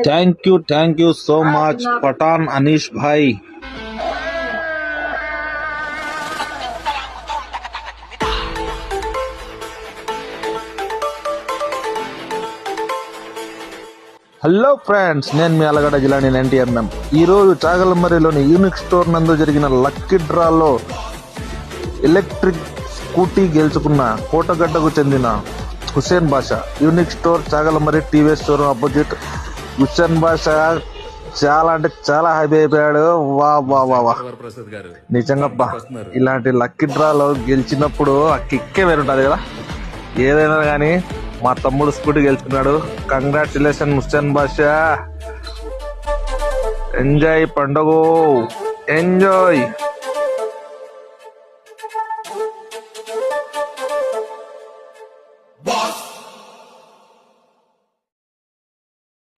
Thank you so much Pathan Anish bhai. Hello friends, నేను మీ అలగడ్డ జిల్లాని NTMM. ఈరోజు చాగలమర్రిలోని యూనిక్ స్టోర్ నందు జరిగిన లక్కీ డ్రాలో ఎలక్ట్రిక్ స్కూటీ గెలుచుకున్న కోటగడ్డకు చెందిన Hussain Basha. Unique store Chagalamarri TVS store opposite. Hussain Basha చాలా అంటే చాలా హ్యాపీ అయిపోయాడు. వా వా వా వా నిజంగా ఇలాంటి లక్కీ డ్రాలో గెలిచినప్పుడు ఆ కిక్కే వేరుంటది కదా. ఏదైనా కానీ మా తమ్ముడు స్కూటీ గెలుచుకున్నాడు. కంగ్రాచులేషన్ హుస్సేన్ బాషా. ఎంజాయ్ పండుగ, ఎంజాయ్.